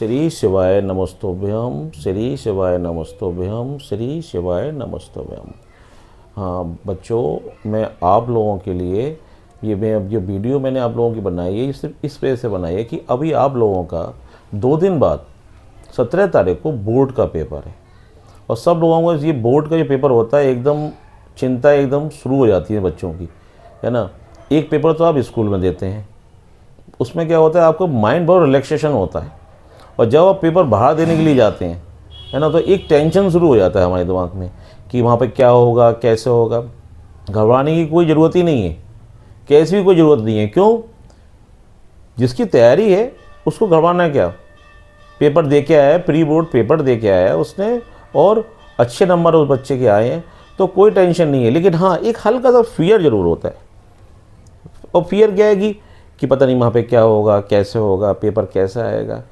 श्री शिवाय नमस्तोभ्यम, श्री शिवाय नमस्तोभ्यम, श्री शिवाय नमस्तोभ्यम। हाँ बच्चों, मैं आप लोगों के लिए जो वीडियो मैंने आप लोगों की बनाई है, ये सिर्फ इस वजह से बनाई है कि अभी आप लोगों का 2 दिन बाद 17 तारीख को बोर्ड का पेपर है। और सब लोगों को ये बोर्ड का जो पेपर होता है, एकदम चिंता एकदम शुरू हो जाती है बच्चों की, है ना। एक पेपर तो आप स्कूल में देते हैं, उसमें क्या होता है, आपको माइंड बहुत रिलैक्सेशन होता है। और जब आप पेपर बाहर देने के लिए जाते हैं, है ना, तो एक टेंशन शुरू हो जाता है हमारे दिमाग में कि वहाँ पे क्या होगा, कैसे होगा। घबराने की कोई ज़रूरत ही नहीं है, कैसी भी कोई ज़रूरत नहीं है। क्यों? जिसकी तैयारी है उसको घबराना क्या। पेपर दे के आया है, प्री बोर्ड पेपर दे के आया है उसने, और अच्छे नंबर उस बच्चे के आए हैं, तो कोई टेंशन नहीं है। लेकिन हाँ, एक हल्का सा फियर ज़रूर होता है। और फियर क्या है कि पता नहीं वहाँ पे क्या होगा, कैसे होगा, पेपर कैसा आएगा।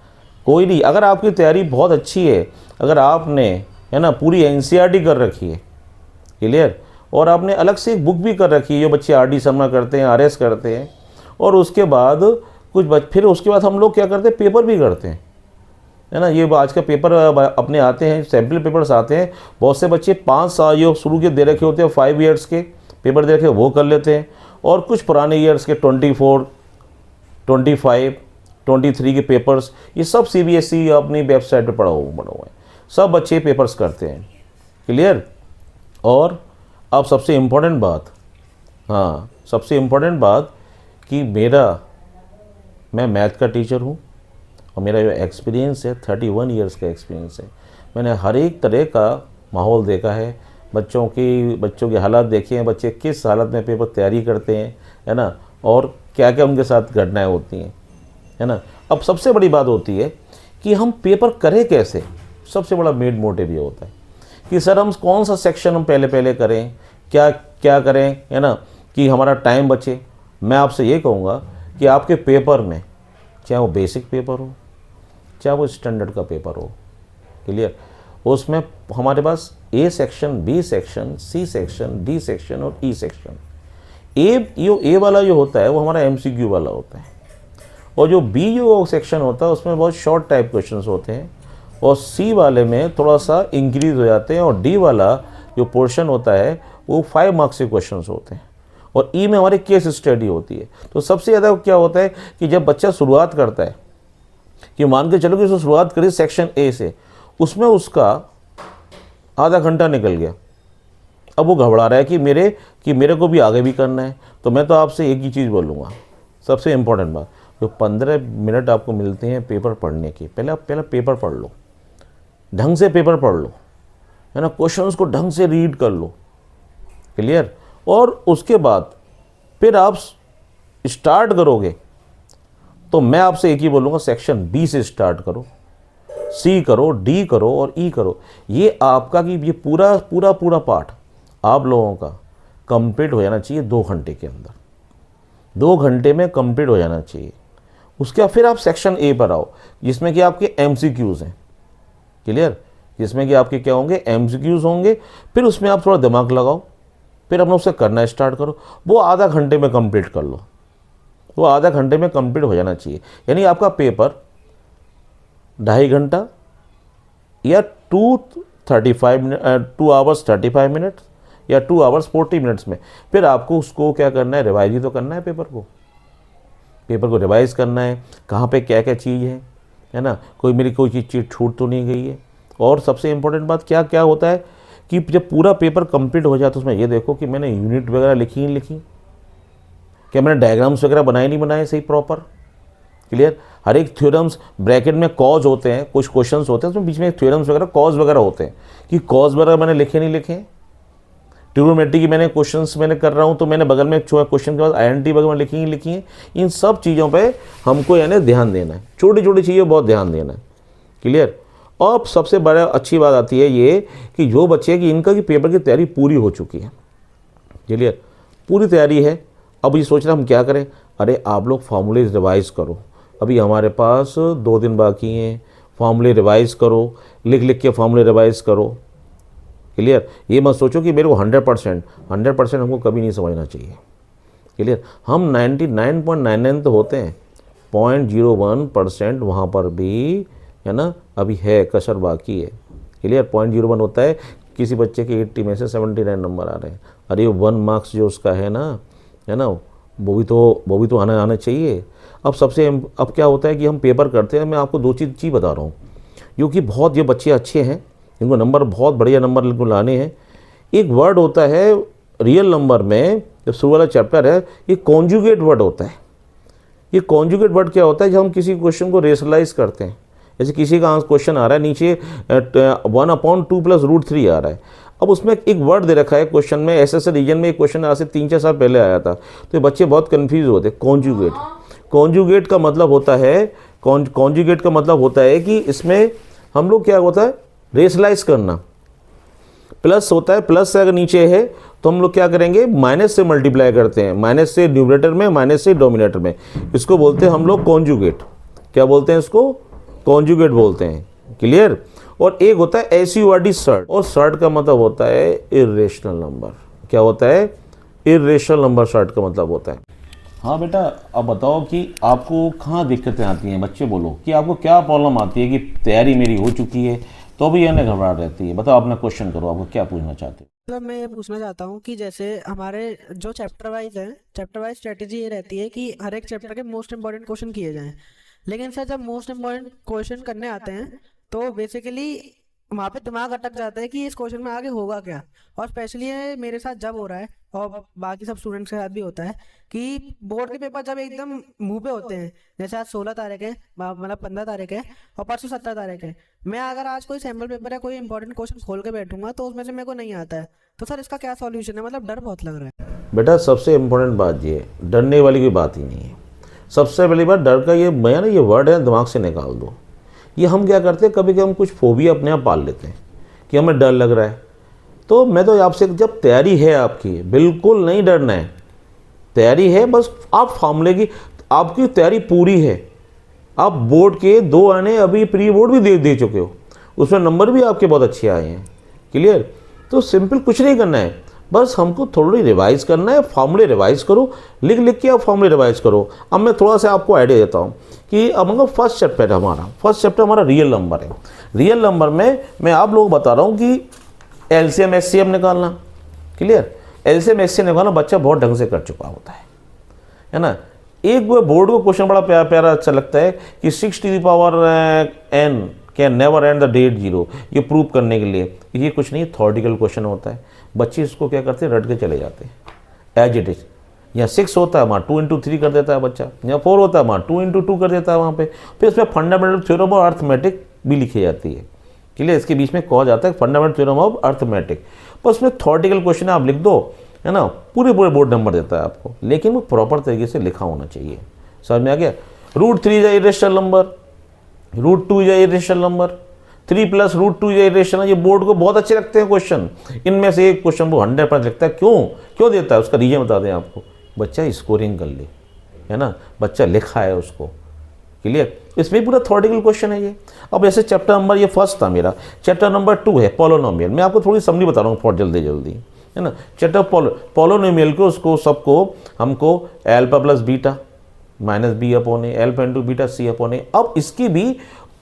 कोई नहीं, अगर आपकी तैयारी बहुत अच्छी है, अगर आपने, है ना, पूरी एनसीईआरटी कर रखी है, क्लियर, और आपने अलग से एक बुक भी कर रखी है जो बच्चे आरडी समझ करते हैं, आरएस करते हैं, और उसके बाद फिर उसके बाद हम लोग क्या करते हैं, पेपर भी करते हैं, है ना। ये आज का पेपर अपने आते हैं, सैम्पल पेपर्स आते हैं। बहुत से बच्चे 5 साल जो शुरू के दे रखे होते हैं, 5 ईयर्स के पेपर दे रखे, वो कर लेते हैं। और कुछ पुराने ईयर्स के 24, 25, 23 के पेपर्स, ये सब सीबीएसई अपनी वेबसाइट पर पड़ा हुआ है। सब बच्चे पेपर्स करते हैं, क्लियर। और अब सबसे इम्पोर्टेंट बात, हाँ सबसे इम्पोर्टेंट बात कि मैं मैथ का टीचर हूँ, और मेरा जो एक्सपीरियंस है 31 ईयर्स का एक्सपीरियंस है। मैंने हर एक तरह का माहौल देखा है, बच्चों की हालात देखी हैं, बच्चे किस हालत में पेपर तैयारी करते हैं, है ना, और क्या क्या उनके साथ घटनाएं होती हैं, है ना। अब सबसे बड़ी बात होती है कि हम पेपर करें कैसे। सबसे बड़ा मेन मोटिव ये होता है कि सर हम कौन सा सेक्शन हम पहले करें, क्या क्या करें, है ना, कि हमारा टाइम बचे। मैं आपसे ये कहूँगा कि आपके पेपर में, चाहे वो बेसिक पेपर हो, चाहे वो स्टैंडर्ड का पेपर हो, क्लियर, उसमें हमारे पास A section, B section, C section, D section और ई सेक्शन। ए वाला जो होता है वो हमारा एमसीक्यू वाला होता है, और जो बी जो सेक्शन होता है उसमें बहुत शॉर्ट टाइप क्वेश्चंस होते हैं, और सी वाले में थोड़ा सा इंक्रीज हो जाते हैं, और डी वाला जो पोर्शन होता है वो 5 मार्क्स के क्वेश्चंस होते हैं, और ई में हमारी केस स्टडी होती है। तो सबसे ज़्यादा क्या होता है कि जब बच्चा शुरुआत करता है, कि मान के चलो कि उसने शुरुआत करी सेक्शन ए से, उसमें उसका आधा घंटा निकल गया। अब वो घबरा रहा है कि मेरे को भी आगे भी करना है। तो मैं तो आपसे एक ही चीज़ बोलूँगा, सबसे इम्पोर्टेंट बात, जो 15 मिनट आपको मिलते हैं पेपर पढ़ने के, पहले पेपर पढ़ लो, ढंग से पेपर पढ़ लो, है ना, क्वेश्चंस को ढंग से रीड कर लो, क्लियर। और उसके बाद फिर आप स्टार्ट करोगे, तो मैं आपसे एक ही बोलूँगा, सेक्शन बी से स्टार्ट करो, सी करो, डी करो और ई करो। ये आपका कि ये पूरा पाठ आप लोगों का कंप्लीट हो जाना चाहिए 2 घंटे के अंदर। 2 घंटे में कंप्लीट हो जाना चाहिए। उसके बाद फिर आप सेक्शन ए पर आओ, जिसमें कि आपके एमसीक्यूज़ हैं, क्लियर, जिसमें कि आपके क्या होंगे, एमसीक्यूज़ होंगे। फिर उसमें आप थोड़ा दिमाग लगाओ, फिर अपना उससे करना स्टार्ट करो। वो आधा घंटे में कंप्लीट कर लो, वो आधा घंटे में कंप्लीट हो जाना चाहिए। यानी आपका पेपर 2.5 घंटा या 2 आवर्स 35 मिनट्स या 2 आवर्स 40 मिनट्स में, फिर आपको उसको क्या करना है, रिवाइज ही तो करना है। पेपर को रिवाइज करना है, कहाँ पे क्या क्या चीज़ है ना, कोई चीज़ छूट तो नहीं गई है। और सबसे इम्पोर्टेंट बात क्या क्या होता है कि जब पूरा पेपर कंप्लीट हो जाए तो उसमें ये देखो कि मैंने यूनिट वगैरह लिखी नहीं लिखी, क्या मैंने डायग्राम्स वगैरह नहीं बनाए सही प्रॉपर, क्लियर। हर एक थ्योरम्स ब्रैकेट में कॉज होते हैं, कुछ क्वेश्चंस होते हैं उसमें बीच में थ्योरम्स वगैरह कॉज वगैरह होते हैं, कि कॉज वगैरह मैंने लिखे नहीं लिखे। ट्रिग्नोमेट्री की मैंने क्वेश्चंस कर रहा हूँ, तो मैंने बगल में क्वेश्चन के बाद आईएनटी वगैरह लिखी हैं। इन सब चीज़ों पे हमको यानी ध्यान देना है, छोटी छोटी चीज़ें बहुत ध्यान देना है, क्लियर। और सबसे बड़ा अच्छी बात आती है ये कि जो बच्चे कि इनका कि पेपर की तैयारी पूरी हो चुकी है, क्लियर, पूरी तैयारी है। अब ये सोच रहे हम क्या करें, अरे आप लोग फार्मूले रिवाइज़ करो, अभी हमारे पास 2 दिन बाकी हैं, फार्मूले रिवाइज़ करो, लिख के फार्मूले रिवाइज़ करो, क्लियर। ये मत सोचो कि मेरे को 100% हमको कभी नहीं समझना चाहिए, क्लियर। हम 99.99 तो होते हैं, 0.01% वहाँ पर भी है ना, अभी है, कसर बाकी है। क्लियर। 0.01 होता है, किसी बच्चे के 80 में से 79 नंबर आ रहे हैं, अरे 1 मार्क्स जो उसका है ना, वो भी तो आना चाहिए। अब क्या होता है कि हम पेपर करते हैं, मैं आपको दो चीज़ बता रहा हूँ, क्योंकि बहुत ये बच्चे अच्छे हैं, इनको नंबर बहुत बढ़िया नंबर इनको लाने हैं। एक वर्ड होता है रियल नंबर में, जब शुरू वाला चैप्टर है, ये कॉन्जुगेट वर्ड होता है। ये कॉन्जुगेट वर्ड क्या होता है, जब हम किसी क्वेश्चन को रेशनलाइज करते हैं, जैसे किसी का क्वेश्चन आ रहा है नीचे 1/2 + √3 आ रहा है, अब उसमें एक वर्ड दे रखा है क्वेश्चन में, ऐसे रीजन में एक क्वेश्चन आज से 3-4 साल पहले आया था, तो ये बच्चे बहुत कन्फ्यूज होते हैं। कॉन्जुगेट का मतलब होता है, कॉन्जुगेट का मतलब होता है कि इसमें हम लोग क्या होता है, रेशनलाइज करना। प्लस होता है, प्लस से अगर नीचे है तो हम लोग क्या करेंगे, माइनस से मल्टीप्लाई करते हैं, माइनस से न्यूमरेटर में, माइनस से डोमिनेटर में। इसको बोलते हैं हम लोग कॉन्जुगेट। क्या बोलते हैं इसको? कॉन्जुगेट बोलते हैं। क्लियर। और एक होता है SURD, सर्ट, और सर्ट का मतलब होता है इर्रेशनल नंबर। क्या होता है? इर्रेशनल नंबर सर्ट का मतलब होता है। हाँ बेटा, अब बताओ कि आपको कहाँ दिक्कतें आती हैं, बच्चे बोलो कि आपको क्या प्रॉब्लम आती है, कि तैयारी मेरी हो चुकी है तो भी यानी घबराहट रहती है। बताओ, अपना क्वेश्चन करो, आपको क्या पूछना चाहते हो? मतलब मैं ये पूछना चाहता हूँ कि जैसे हमारे जो चैप्टर वाइज है, चैप्टर वाइज स्ट्रेटेजी ये रहती है कि हर एक चैप्टर के मोस्ट इंपॉर्टेंट क्वेश्चन किए जाएं। लेकिन सर जब मोस्ट इंपॉर्टेंट क्वेश्चन करने आते हैं तो बेसिकली वहाँ पे दिमाग अटक जाता है कि इस क्वेश्चन में आगे होगा क्या। और स्पेशली ये मेरे साथ जब हो रहा है और बाकी सब स्टूडेंट्स के साथ भी होता है कि बोर्ड के पेपर जब एकदम मुंह पे होते हैं, जैसे आज 16 तारीख है, मतलब 15 तारीख है और परसों 17 तारीख है, मैं अगर आज कोई सैम्पल पेपर या कोई इंपॉर्टेंट क्वेश्चन खोल के बैठूंगा तो उसमें से मेरे को नहीं आता है, तो सर इसका क्या सॉल्यूशन है? मतलब डर बहुत लग रहा है। बेटा, सबसे इम्पोर्टेंट बात ये है, डरने वाली कोई बात ही नहीं है। सबसे पहली बात, डर का ये मैं ना ये वर्ड है, दिमाग से निकाल दो। ये हम क्या करते हैं, कभी कभी हम कुछ फोबिया अपने आप पाल लेते हैं कि हमें डर लग रहा है। तो मैं तो आपसे, जब तैयारी है आपकी, बिल्कुल नहीं डरना है। तैयारी है, बस आप फार्मूले की, आपकी तैयारी पूरी है। आप बोर्ड के 2 आने अभी प्री बोर्ड भी दे चुके हो, उसमें नंबर भी आपके बहुत अच्छे आए हैं। क्लियर। तो सिंपल कुछ नहीं करना है, बस हमको थोड़ी रिवाइज करना है। फार्मूले रिवाइज करो, लिख लिख के आप फार्मूले रिवाइज करो। अब मैं थोड़ा सा आपको आइडिया देता हूँ कि अब हम फर्स्ट चैप्टर हमारा रियल नंबर है। रियल नंबर में मैं आप लोग बता रहा हूँ कि LCM SCM निकालना। क्लियर। LCM SCM निकालना बच्चा बहुत ढंग से कर चुका होता है ना। एक वो बोर्ड को क्वेश्चन बड़ा प्यारा प्यारा अच्छा लगता है कि 6⁻n can never end the date 0, ये प्रूव करने के लिए। ये कुछ नहीं, थॉरिटिकल क्वेश्चन होता है। बच्चे इसको क्या करते हैं, रट के चले जाते हैं एज इट इज। यहाँ 6 होता है, वहाँ 2 × 3 कर देता है बच्चा। यहाँ 4 होता है, वहाँ 2 × 2 कर देता है वहाँ पे। फिर इसमें फंडामेंटल थ्योरम ऑफ अर्थमेटिक भी लिखी जाती है। क्लियर। इसके बीच में कहा जाता है फंडामेंटल थ्योरम ऑफ अर्थमेटिक। बस उसमें थॉरिटिकल क्वेश्चन आप लिख दो, है ना, पूरे बोर्ड नंबर देता है आपको, लेकिन वो प्रॉपर तरीके से लिखा होना चाहिए। समझ में आ गया? √3 is irrational number, √2 is irrational number, 3 + √2 is irrational. ये बोर्ड को बहुत अच्छे लगते हैं क्वेश्चन। इनमें से एक क्वेश्चन वो 100% लगता है। क्यों देता है, उसका रीजन बता दें आपको। बच्चा स्कोरिंग कर ले, है ना, बच्चा लिखा है उसको। क्लियर। इसमें पूरा थॉरिटिकल क्वेश्चन है ये। अब ऐसे चैप्टर नंबर, ये फर्स्ट था मेरा। चैप्टर नंबर 2 है पॉलिनोमियल। मैं आपको थोड़ी समरी बता रहा हूँ बहुत जल्दी, है ना। चैप्टर पॉलिनोमियल को उसको सबको हमको alpha + beta -b/a, alpha × beta c/a। अब इसकी भी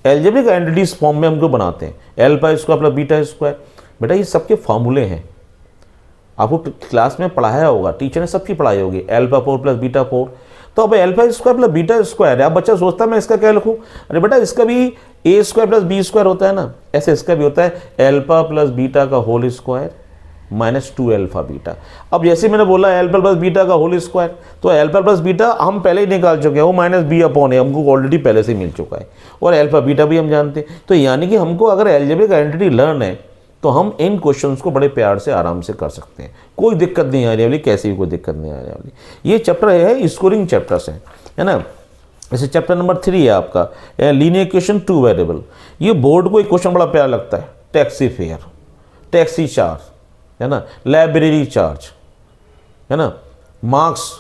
एल्जेब्रिक एंटिटीज फॉर्म में हमको बनाते हैं, α² + β²। बेटा ये सबके फार्मूले हैं, आपको क्लास में पढ़ाया होगा, टीचर ने सबकी पढ़ाई होगी, α4 + β4। तो अब α² + β² है। अब बच्चा सोचता है मैं इसका क्या लिखूं? अरे बेटा, इसका भी a² + b² होता है ना, ऐसे इसका भी होता है α + बीटा का होल स्क्वायर -2α β। अब जैसे मैंने बोला α + बीटा का होल स्क्वायर, तो α + बीटा हम पहले ही निकाल चुके हैं, वो -b/a हमको ऑलरेडी पहले से मिल चुका है, और α β भी हम जानते हैं। तो यानी कि हमको अगर एल्जेब्रिक आइडेंटिटी लर्न है तो हम इन क्वेश्चंस को बड़े प्यार से आराम से कर सकते हैं, कोई दिक्कत नहीं आने वाली, कैसी भी कोई दिक्कत नहीं आने वाली। ये चैप्टर है स्कोरिंग चैप्टर्स हैं, है ना। जैसे चैप्टर नंबर 3 है आपका लीनियर इक्वेशन 2 वेरिएबल। ये बोर्ड को एक क्वेश्चन बड़ा प्यारा लगता है, टैक्सी फेयर, टैक्सी चार्ज, है ना, लाइब्रेरी चार्ज, है ना, मार्क्स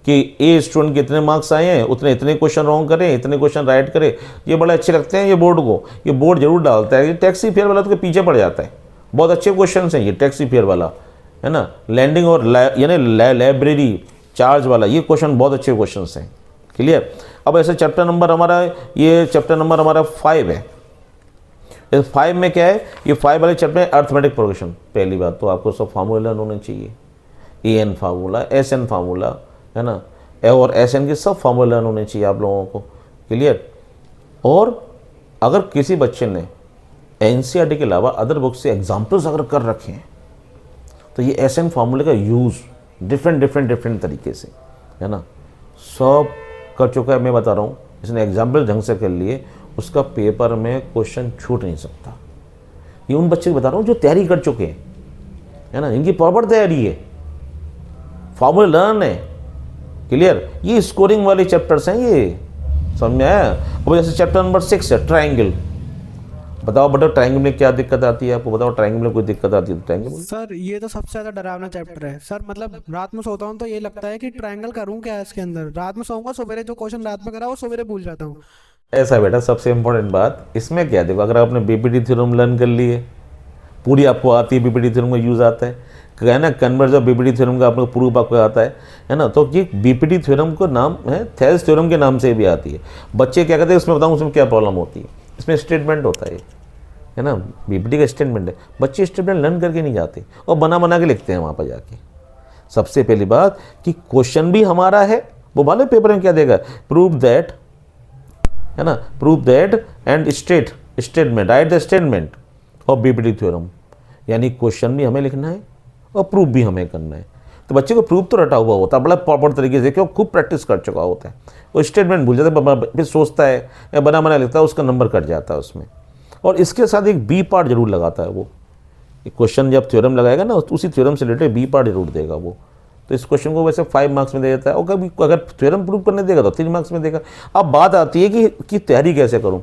कि ए स्टूडेंट के इतने मार्क्स आए हैं, उतने इतने क्वेश्चन रॉन्ग करें, इतने क्वेश्चन राइट करें। ये बड़े अच्छे लगते हैं ये बोर्ड को, ये बोर्ड जरूर डालता है। ये टैक्सी फेयर वाला तो पीछे पड़ जाता है, बहुत अच्छे क्वेश्चन हैं ये टैक्सी फेयर वाला, है ना। लैंडिंग और यानी लाइब्रेरी चार्ज वाला, ये क्वेश्चन बहुत अच्छे क्वेश्चन हैं। क्लियर। अब ऐसे चैप्टर नंबर हमारा 5 है, इस 5 में क्या है, ये 5 वाले चैप्टर में अर्थमेटिक प्रोग्रेशन। पहली बात तो आपको सब फार्मूला लर्न होने चाहिए, AN फार्मूला, SN फार्मूला, है ना, और SN के सब फार्मूला लर्न होने चाहिए आप लोगों को। क्लियर। और अगर किसी बच्चे ने NCERT के अलावा अदर बुक से एग्जाम्पल्स अगर कर रखे हैं तो ये SN फार्मूले का यूज़ डिफरेंट तरीके से, है ना, सब कर चुका है। मैं बता रहा हूँ, इसने एग्जाम्पल ढंग से कर लिए, उसका पेपर में क्वेश्चन छूट नहीं सकता। ये उन बच्चे को बता रहा हूँ जो तैयारी कर चुके हैं, है ना, इनकी प्रॉपर तैयारी है, फार्मूला लर्न है। क्लियर। ये स्कोरिंग वाले चैप्टर्स हैं, ये समझ में आया। अब जैसे चैप्टर नंबर 6 है ट्रायंगल। बताओ बेटा ट्रायंगल में क्या दिक्कत आती है आपको, बताओ ट्रायंगल में कोई दिक्कत आती है तो ट्रायंगल। सर ये तो सबसे ज्यादा डरावना चैप्टर है सर, मतलब रात में सोता हूँ तो ये लगता है कि ट्रायंगल करूँ क्या है इसके अंदर। रात में सोऊंगा, सवेरे जो क्वेश्चन रात में करा वो सवेरे भूल जाता हूँ। ऐसा बेटा सबसे इंपॉर्टेंट बात इसमें क्या, देखो अगर आपने BPT थ्योरम लर्न कर लिए, पूरी आपको आती है, BPT थ्योरम का यूज़ आता है ना, कन्वर्ज ऑफ BPT थ्योरम का आपको प्रूफ आपको आता है ना, तो ये BPT थ्योरम को नाम है थेल्स थ्योरम के नाम से भी आती है। बच्चे क्या कहते हैं उसमें, बताऊँ उसमें क्या प्रॉब्लम होती है, इसमें स्टेटमेंट होता है ना, BPT का स्टेटमेंट है, बच्चे स्टेटमेंट लर्न करके नहीं जाते और बना के लिखते हैं वहाँ पर जाके। सबसे पहली बात कि क्वेश्चन भी हमारा है, वो मालूम पेपर में क्या देगा, प्रूव दैट, है ना, prove that and statement, right the statement of BPT theorem, यानी क्वेश्चन भी हमें लिखना है और प्रूफ भी हमें करना है। तो बच्चे को प्रूफ तो रटा हुआ होता है बड़ा प्रॉपर तरीके से, क्यों, खूब प्रैक्टिस कर चुका होता है, वो स्टेटमेंट भूल जाता है, फिर सोचता है या बना लिखता है, उसका नंबर कट जाता है उसमें। और इसके साथ एक B पार्ट जरूर लगाता है वो, क्वेश्चन जब थ्योरम लगाएगा ना उसी थ्योरम से रिलेटेड B पार्ट जरूर देगा वो। तो इस क्वेश्चन को वैसे 5 मार्क्स में दे देता है, और कभी अगर थ्योरम प्रूव करने देगा तो 3 मार्क्स में देगा। अब बात आती है कि तैयारी कैसे करूं।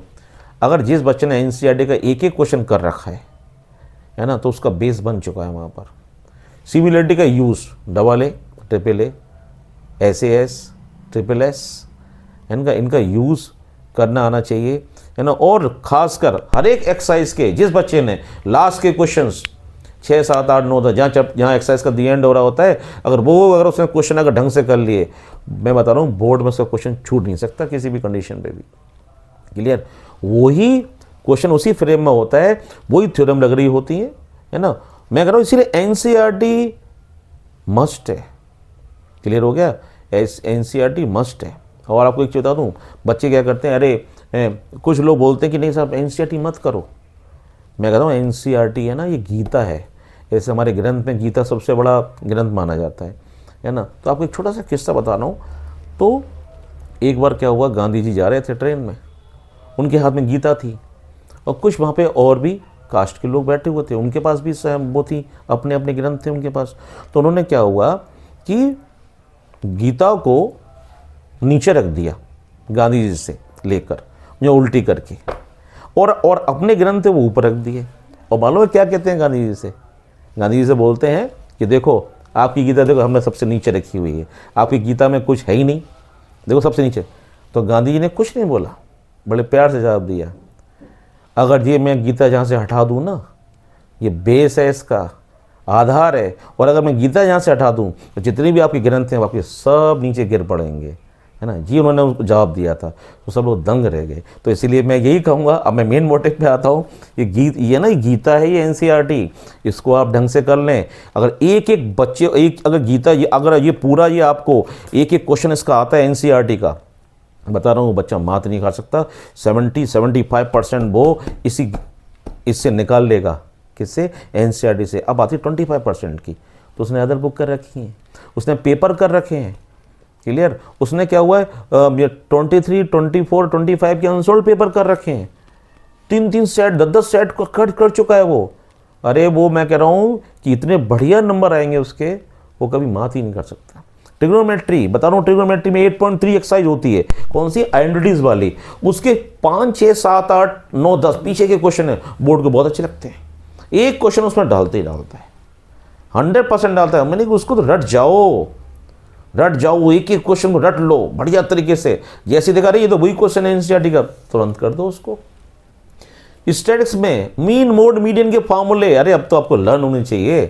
अगर जिस बच्चे ने NCERT का एक क्वेश्चन कर रखा है ना, तो उसका बेस बन चुका है वहाँ पर। सिमिलरिटी का use AA, AAA, SAS, SSS, इनका यूज़ करना आना चाहिए, है ना। और खासकर हर एक एक्सरसाइज के जिस बच्चे ने लास्ट के क्वेश्चंस 6, 7, 8, 9, 10 जहाँ एक्सरसाइज का दी एंड हो रहा होता है, अगर उसने क्वेश्चन अगर ढंग से कर लिए, मैं बता रहा हूँ बोर्ड में उसका क्वेश्चन छूट नहीं सकता किसी भी कंडीशन पे भी। क्लियर। वही क्वेश्चन उसी फ्रेम में होता है, वही थ्योरम लग रही होती है ना। मैं कह रहा हूँ इसीलिए NCERT मस्ट है। क्लियर हो गया, NCERT मस्ट है। और आपको एक चीज़ बता दूँ, बच्चे क्या करते हैं, अरे कुछ लोग बोलते हैं कि नहीं साहब NCERT मत करो। मैं कहता हूँ NCERT है ना, ये गीता है, ऐसे हमारे ग्रंथ में गीता सबसे बड़ा ग्रंथ माना जाता है ना। तो आपको एक छोटा सा किस्सा बता रहा हूँ। तो एक बार क्या हुआ, गांधी जी जा रहे थे ट्रेन में, उनके हाथ में गीता थी और कुछ वहाँ पे और भी कास्ट के लोग बैठे हुए थे, उनके पास भी वो थी, अपने अपने ग्रंथ थे उनके पास। तो उन्होंने क्या हुआ कि गीता को नीचे रख दिया गांधी जी से लेकर, जो उल्टी करके, और अपने ग्रंथ थे वो ऊपर रख दिए। और मालूम है क्या कहते हैं गांधी जी से, गांधी जी से बोलते हैं कि देखो आपकी गीता देखो हमने सबसे नीचे रखी हुई है, आपकी गीता में कुछ है ही नहीं, देखो सबसे नीचे। तो गांधी जी ने कुछ नहीं बोला, बड़े प्यार से जवाब दिया, अगर ये मैं गीता जहाँ से हटा दूँ ना, ये बेस है, इसका आधार है, और अगर मैं गीता यहाँ से हटा दूँ तो जितने भी आपके ग्रंथ हैं आपके सब नीचे गिर पड़ेंगे, है ना जी। उन्होंने उसको जवाब दिया था तो सब लोग दंग रह गए। तो इसीलिए मैं यही कहूँगा, अब मैं मेन मोटिव पे आता हूँ, ये ना गीता है, ये NCERT, इसको आप ढंग से कर लें। अगर एक बच्चे अगर गीता अगर ये पूरा ये आपको एक क्वेश्चन इसका आता है NCERT का, बता रहा हूँ, वो बच्चा मात नहीं खा सकता। 70-75% वो इससे निकाल लेगा, किससे, NCERT से। अब आती 25% की, तो उसने अदर बुक कर रखी है, उसने पेपर कर रखे हैं। क्लियर। उसने क्या हुआ है 23, 24, 25 के अनसोल्ड पेपर कर रखे हैं, 3 सेट 10 सेट कर चुका है वो। अरे वो मैं कह रहा हूँ कि इतने बढ़िया नंबर आएंगे उसके, वो कभी मात ही नहीं कर सकता। ट्रिग्नोमेट्री बता रहा हूँ, ट्रिग्नोमेट्री में 8.3 एक्सरसाइज होती है, कौन सी, आइडेंटिटीज वाली, उसके 5, 6, 7, 8, 9, 10 पीछे के क्वेश्चन है, बोर्ड को बहुत अच्छे लगते हैं। एक क्वेश्चन उसमें डालते ही डालता है, 100% डालता है। मैंने उसको तो रट जाओ, एक क्वेश्चन को रट लो बढ़िया तरीके से। जैसे देखा रही ये तो वही क्वेश्चन है NCERT का, तुरंत कर दो उसको। स्टैटिक्स में मीन, मोड, मीडियन के फार्मूले, अरे अब तो आपको लर्न होने चाहिए।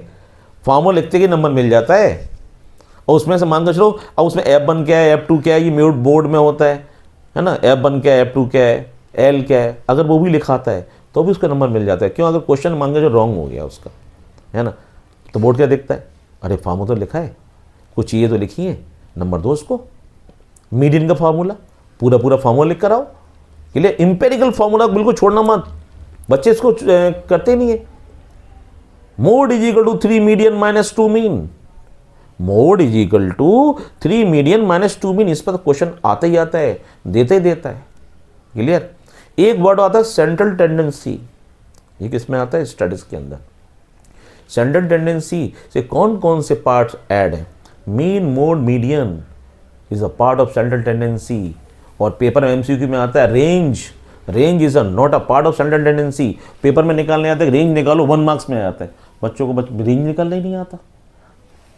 फार्मूला लिखते ही नंबर मिल जाता है, और उसमें से मान कर चलो, अब उसमें F1 क्या है, F2 क्या है, ये म्यूट बोर्ड में होता है ना, F1 क्या है, F2 क्या है, L क्या है, अगर वो भी लिखाता है तो भी उसका नंबर मिल जाता है। क्यों? अगर क्वेश्चन मांगे जो रॉन्ग हो गया उसका, है ना, तो बोर्ड क्या देखता है, अरे फार्मूला तो लिखा है, कुछ चीज़ें तो लिखी है, नंबर दो उसको। मीडियन का फार्मूला पूरा पूरा फार्मूला लिख कर आओ। क्लियर? इंपेरिकल फार्मूला बिल्कुल छोड़ना मत, बच्चे इसको करते नहीं है। Mode is equal to 3 median minus 2 mean, mode is equal to 3 median minus 2 mean. इस पर तो क्वेश्चन आता ही आता है, देते ही देता है। क्लियर? एक वर्ड आता है सेंट्रल टेंडेंसी, ये किसमें आता है? स्टडीज के अंदर। सेंट्रल टेंडेंसी से कौन कौन से पार्ट्स ऐड हैं? Mean, mode, median is a part of central tendency. और पेपर में एमसीक्यू में आता है range, range is not a part of central tendency. Paper में निकालने आता है रेंज निकालो, 1 मार्क्स में आता है। बच्चों को रेंज निकालना ही नहीं आता।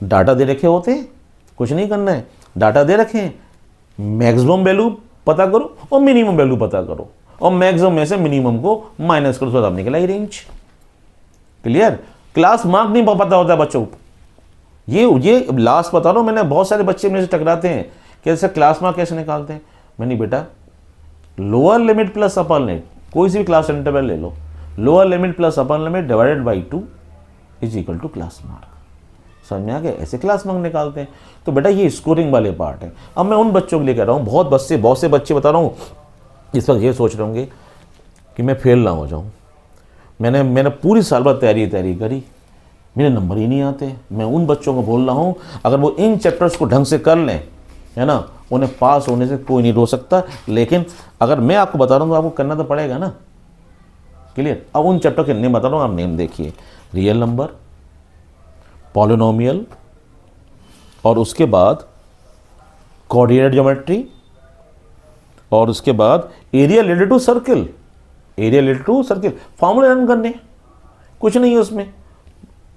डाटा दे रखे होते हैं, कुछ नहीं करना है, डाटा दे रखे हैं, मैक्सिमम वैल्यू पता करो और मिनिमम वैल्यू पता करो, और मैक्सिमम में से मिनिमम को माइनस करो, तो तब निकला ही रेंज। क्लियर? क्लास मार्क नहीं पता होता है बच्चों को। ये लास्ट बता रहा हूँ मैंने, बहुत सारे बच्चे मेरे से टकराते हैं कि ऐसे क्लास मार्क कैसे निकालते हैं। मैंने बेटा lower limit plus upper limit, कोई सी भी क्लास इंटरवल ले लो, lower limit plus upper limit divided by 2 is equal to class mark. समझ में आ गया? ऐसे क्लास मार्क निकालते हैं। तो बेटा ये स्कोरिंग वाले पार्ट है। अब मैं उन बच्चों के लिए कह रहा हूँ, बहुत से बच्चे बता रहा हूँ इस वक्त ये सोच रहे होंगे कि मैं फेल ना हो जाऊँ। मैंने पूरी साल भर तैयारी करी, मेरे नंबर ही नहीं आते। मैं उन बच्चों को बोल रहा हूँ, अगर वो इन चैप्टर्स को ढंग से कर लें, है ना, उन्हें पास होने से कोई नहीं रोक सकता। लेकिन अगर मैं आपको बता रहा हूँ तो आपको करना तो पड़ेगा ना। क्लियर? अब उन चैप्टर के नेम बता रहा हूँ, आप नेम देखिए। रियल नंबर, पॉलिनोमियल, और उसके बाद कोऑर्डिनेट ज्योमेट्री, और उसके बाद area related to circle, area related to circle. फॉर्मूले रन करने, कुछ नहीं है उसमें।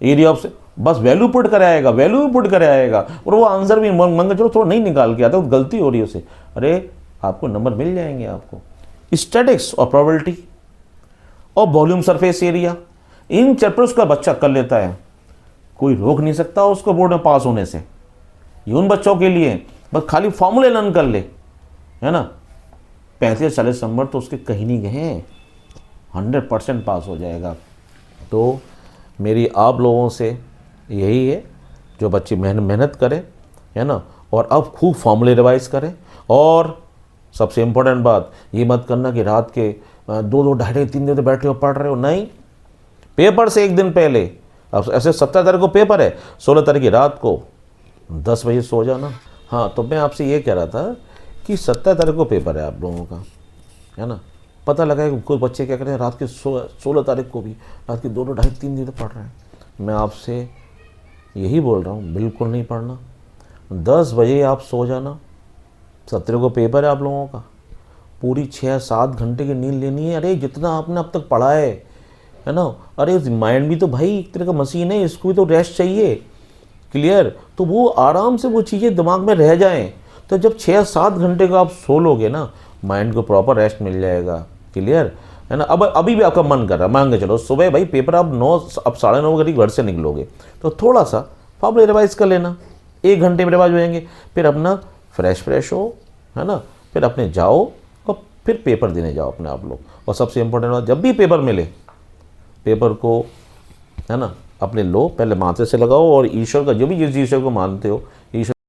एरिया ऑफ से बस वैल्यू पुट कर आएगा, और वो आंसर भी मंगे चलो थोड़ा नहीं निकाल के आता, तो गलती हो रही है उसे, अरे आपको नंबर मिल जाएंगे। आपको स्टैटिक्स और प्रोबेबिलिटी और वॉल्यूम सरफेस एरिया, इन चैप्टर्स का बच्चा कर लेता है, कोई रोक नहीं सकता उसको बोर्ड में पास होने से। ये उन बच्चों के लिए बस खाली फॉर्मूले लर्न कर ले, है ना, 35-40 नंबर तो उसके कहीं नहीं गए, 100% पास हो जाएगा। तो मेरी आप लोगों से यही है, जो बच्चे मेहनत करें, है ना, और अब खूब फॉर्मूले रिवाइज करें। और सबसे इम्पोर्टेंट बात, ये मत करना कि रात के 2-2, 2:30, 3 बजे बैठे हो पढ़ रहे हो, नहीं। पेपर से एक दिन पहले, अब ऐसे 17 तारीख को पेपर है, 16 तारीख की रात को 10 बजे सो जाना। हाँ, तो मैं आपसे ये कह रहा था कि 17 तारीख को पेपर है आप लोगों का, है ना। पता लगा कि कोई बच्चे क्या कर रहे हैं रात के 16 तारीख को भी रात के 2-2, 2:30, 3 बजे पढ़ रहे हैं। मैं आपसे यही बोल रहा हूँ, बिल्कुल नहीं पढ़ना। 10 बजे आप सो जाना। 17 को पेपर है आप लोगों का, पूरी 6-7 घंटे की नींद लेनी है। अरे जितना आपने अब तक पढ़ा है ना, अरे माइंड भी तो भाई एक तरह का मशीन है, इसको भी तो रेस्ट चाहिए। क्लियर? तो वो आराम से वो चीज़ें दिमाग में रह जाएं। तो जब 6-7 घंटे का आप सो लोगे ना, माइंड को प्रॉपर रेस्ट मिल जाएगा। क्लियर है ना? अब अभी भी आपका मन कर रहा है, मान के चलो सुबह भाई पेपर, आप 9-9:30 करीब घर से निकलोगे, तो थोड़ा सा फॉर्मूले रिवाइज कर लेना, 1 घंटे में रिवाइज हो जाएंगे। फिर अपना फ्रेश हो, है ना, फिर अपने जाओ और फिर पेपर देने जाओ अपने आप लोग। और सबसे इम्पोर्टेंट बात, जब भी पेपर मिले, पेपर को, है ना, अपने लो पहले माथे से लगाओ, और ईश्वर का जो भी जिस ईश्वर को मानते हो, ईश्वर